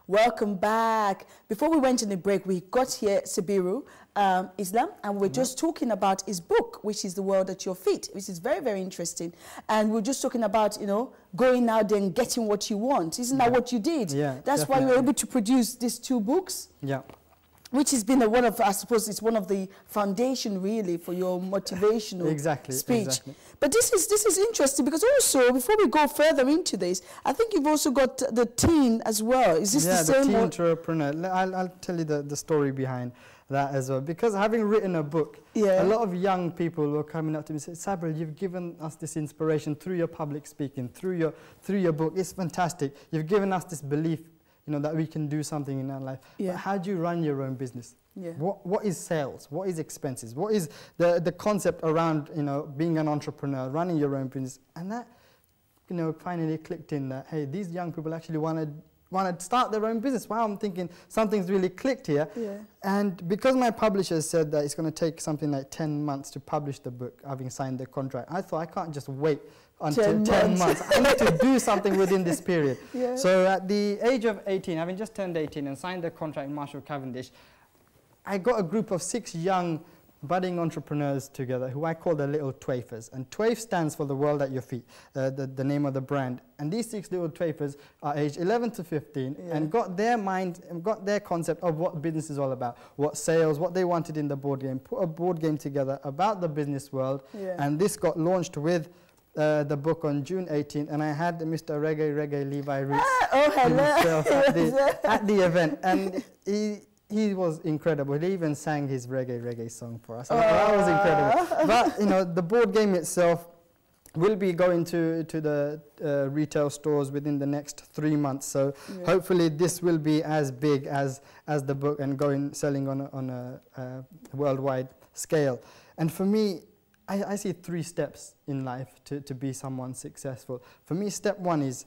Welcome back. Before we went on the break, we got here Sabirul Islam, and we're just talking about his book, which is The World at Your Feet, which is very, very interesting. And we're just talking about, you know, going out there and getting what you want. Isn't that what you did? Yeah, that's definitely. why you were able to produce these 2 books. Yeah. Which has been one of, I suppose, it's one of the foundation really for your motivational speech. Exactly. But this is interesting because also, before we go further into this, I think you've also got the teen as well. Is this the same? Yeah, the teen entrepreneur. I'll tell you the story behind that as well. Because having written a book, a lot of young people were coming up to me and saying, Sabirul, you've given us this inspiration through your public speaking, through your book. It's fantastic. You've given us this belief, you know, that we can do something in our life. But how do you run your own business? What is sales? What is expenses? What is the concept around, you know, being an entrepreneur, running your own business? And that, you know, finally clicked in that, hey, these young people actually want to start their own business. Wow, I'm thinking something's really clicked here. And because my publisher said that it's going to take something like 10 months to publish the book, having signed the contract, I thought I can't just wait until 10 months. I need to do something within this period. So at the age of 18, having just turned 18 and signed the contract in Marshall Cavendish, I got a group of 6 young budding entrepreneurs together who I call the little twafers. And TWAIF stands for The World at Your Feet, the name of the brand. And these 6 little twafers are aged 11 to 15 and got their mind and got their concept of what business is all about, what sales, what they wanted in the board game, put a board game together about the business world. And this got launched with the book on June 18th, and I had Mr. Reggae Levi Roots himself at the event, and he was incredible. He even sang his reggae song for us. That was incredible. But you know, the board game itself will be going to the retail stores within the next 3 months. So hopefully this will be as big as the book and selling on a worldwide scale. And for me, I see 3 steps in life to be someone successful. For me, step 1 is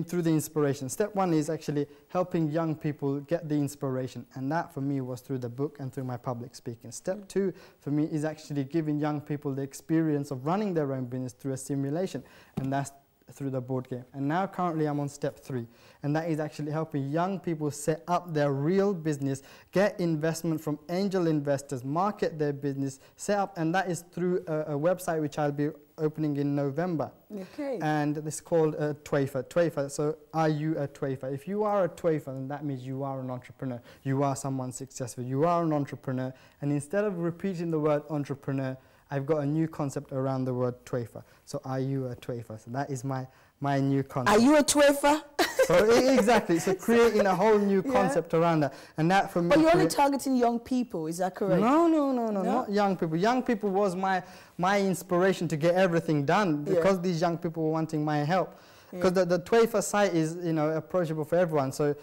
through the inspiration. Step 1 is actually helping young people get the inspiration. And that for me was through the book and through my public speaking. Step 2 for me is actually giving young people the experience of running their own business through a simulation. And that's through the board game. And now currently I'm on step 3. And that is actually helping young people set up their real business, get investment from angel investors, market their business, set up, and that is through a website which I'll be opening in November. And it's called TWAIFer. TWAIFer, so are you a TWAIFer? If you are a TWAIFer, then that means you are an entrepreneur. You are someone successful. You are an entrepreneur. And instead of repeating the word entrepreneur, I've got a new concept around the word TWAIFer. So are you a TWAIFer? So that is my new concept. Are you a TWAIFer? So exactly. So creating a whole new concept around that. And that for me... But you're only targeting young people, is that correct? No, not young people. Young people was my inspiration to get everything done because these young people were wanting my help. Because the TWAIFer site is, you know, approachable for everyone. So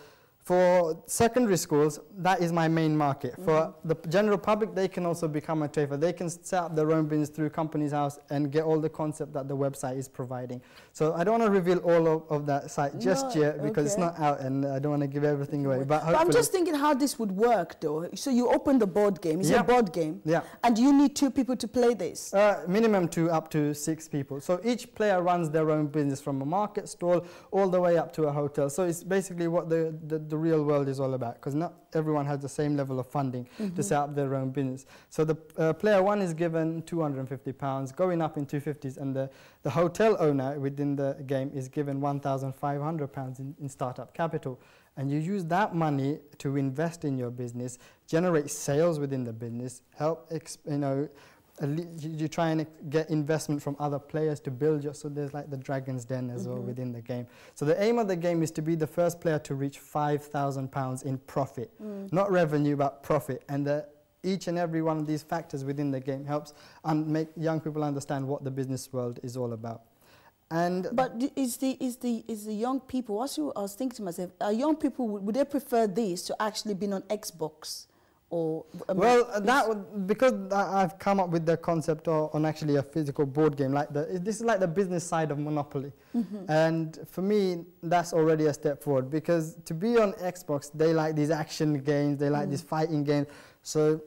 for secondary schools, that is my main market. For the general public, they can also become a TWAIFer. They can set up their own business through Companies House and get all the concept that the website is providing. So I don't want to reveal all of that site just yet because it's not out and I don't want to give everything away. But I'm just thinking how this would work though. So you open the board game. It's a board game. Yeah. And you need 2 people to play this? Minimum 2 up to 6 people. So each player runs their own business from a market stall all the way up to a hotel. So it's basically what the real world is all about, because not everyone has the same level of funding to set up their own business. So the player 1 is given £250, going up in 250s, and the hotel owner within the game is given £1,500 in startup capital. And you use that money to invest in your business, generate sales within the business, help, you know, you try and get investment from other players to build your, so there's like the Dragon's Den as well within the game. So the aim of the game is to be the first player to reach £5,000 in profit, not revenue, but profit. And each and every one of these factors within the game helps make young people understand what the business world is all about. But is the young people, I was thinking to myself, are young people, would they prefer this to actually being on Xbox? Or, well, because I've come up with the concept on actually a physical board game. This is like the business side of Monopoly. And for me, that's already a step forward. Because to be on Xbox, they like these action games, they like these fighting games. So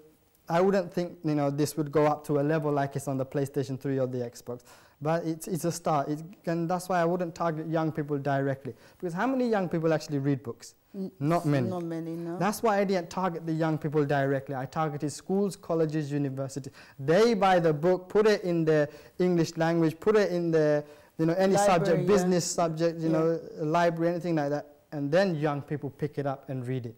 I wouldn't think, you know, this would go up to a level like it's on the PlayStation 3 or the Xbox. but it's a start. And that's why I wouldn't target young people directly. Because how many young people actually read books? Not many. Not many, no. That's why I didn't target the young people directly. I targeted schools, colleges, universities. They buy the book, put it in the English language, put it in the, you know, any library, subject, business subject, you know, library, anything like that. And then young people pick it up and read it.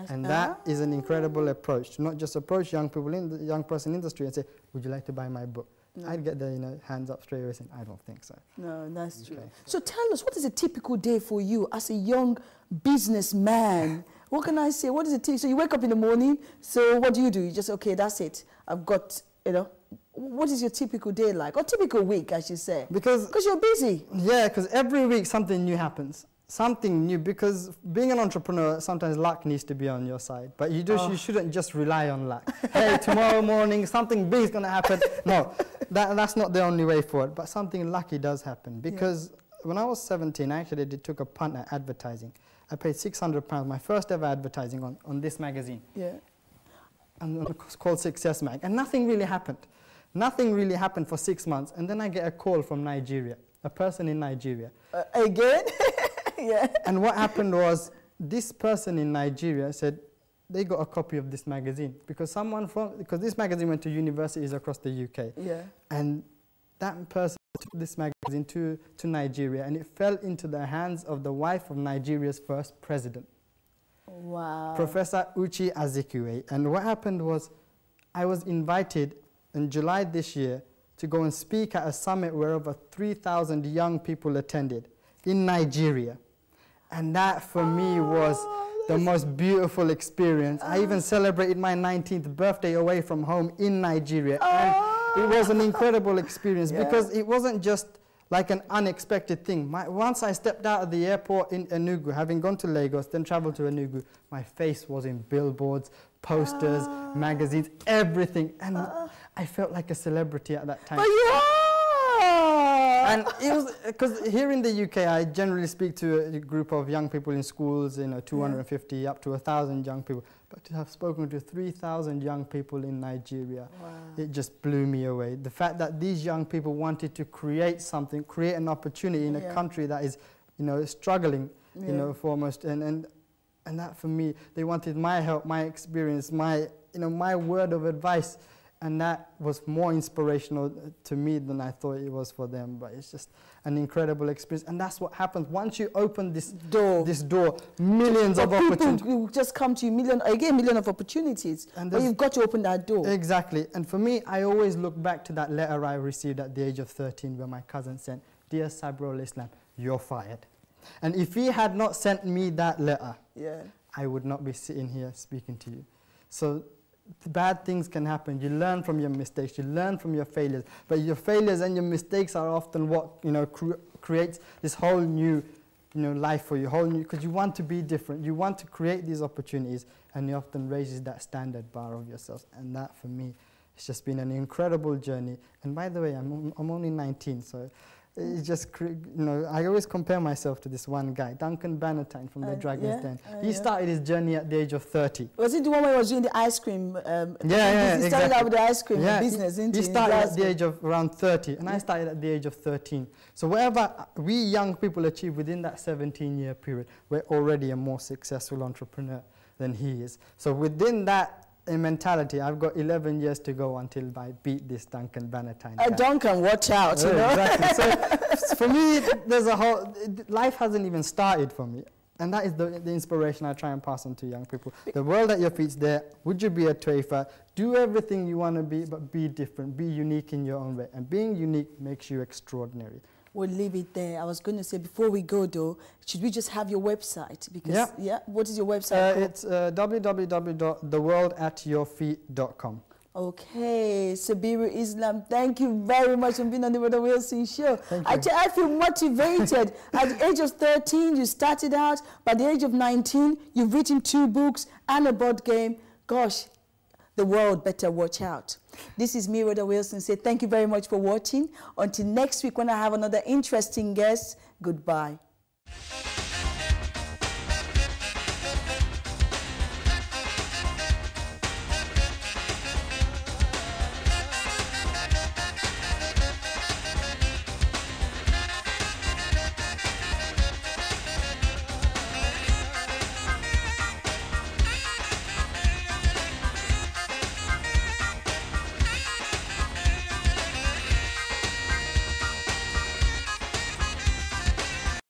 And that is an incredible approach. To not just approach young people in the young person industry and say, would you like to buy my book? No. I'd get the, you know, hands up straight away saying, I don't think so. No, that's true. So tell us, what is a typical day for you as a young businessman? What can I say? What is it? So you wake up in the morning, so what do? You just, okay, that's it. I've got, you know, what is your typical day like? Or typical week, I should say. Because you're busy. Yeah, because every week something new happens. Something new, because being an entrepreneur, sometimes luck needs to be on your side. But you shouldn't just rely on luck. Hey, tomorrow morning something big is going to happen. No, that's not the only way forward. But something lucky does happen. Because when I was 17, I actually took a punt at advertising. I paid £600, my first ever advertising on this magazine. Yeah. And it's called Success Mag. And nothing really happened. Nothing really happened for 6 months. And then I get a call from Nigeria, a person in Nigeria. Again? Yeah. And what happened was, this person in Nigeria said they got a copy of this magazine because because this magazine went to universities across the UK. Yeah. And that person took this magazine to Nigeria, and it fell into the hands of the wife of Nigeria's first president. Wow. Professor Uche Azikiwe. And what happened was, I was invited in July this year to go and speak at a summit where over 3,000 young people attended in Nigeria. And that for me was the most beautiful experience. I even celebrated my 19th birthday away from home in Nigeria. And it was an incredible experience because it wasn't just like an unexpected thing. Once I stepped out of the airport in Enugu, having gone to Lagos, then traveled to Enugu, my face was in billboards, posters, magazines, everything. And I felt like a celebrity at that time. And it was, because here in the UK, I generally speak to a group of young people in schools, you know, 250 up to 1,000 young people. But to have spoken to 3,000 young people in Nigeria, it just blew me away. The fact that these young people wanted to create something, create an opportunity in a country that is, you know, struggling, you know, foremost. And that for me, they wanted my help, my experience, my word of advice. And that was more inspirational to me than I thought it was for them. But it's just an incredible experience. And that's what happens. Once you open this door, millions of opportunities. People just come to you, million of opportunities. But you've got to open that door. Exactly. And for me, I always look back to that letter I received at the age of 13 where my cousin sent, "Dear Sabirul Islam, you're fired." And if he had not sent me that letter, I would not be sitting here speaking to you. So bad things can happen. You learn from your mistakes. You learn from your failures. But your failures and your mistakes are often what, you know, creates this whole new, you know, life for you. Because you want to be different. You want to create these opportunities, and it often raises that standard bar of yourself. And that, for me, it's just been an incredible journey. And by the way, I'm only 19, so it's just, you know, I always compare myself to this one guy, Duncan Bannatyne from the Dragon's Den. He started his journey at the age of 30. Was it the one where he was doing the ice cream? He started out with the ice cream business, didn't he? He started at the age of around 30, and I started at the age of 13. So whatever we young people achieve within that 17-year period, we're already a more successful entrepreneur than he is. So within that mentality, I've got 11 years to go until I beat this Duncan Bannatyne guy. Duncan, watch out, you know? Exactly. So for me, there's a whole, life hasn't even started for me. And that is the inspiration I try and pass on to young people. The world at your feet's there. Would you be a twafer? Do everything you want to be, but be different. Be unique in your own way. And being unique makes you extraordinary. We'll leave it there. I was going to say, before we go though, should we just have your website? Because, what is your website called? It's www.theworldatyourfeet.com. Okay, Sabirul Islam, thank you very much for being on the Rhoda Wilson show. I feel motivated. At the age of 13, you started out. By the age of 19, you've written 2 books and a board game. Gosh, the world better watch out. This is me, Rhoda Wilson. Say thank you very much for watching. Until next week when I have another interesting guest, goodbye.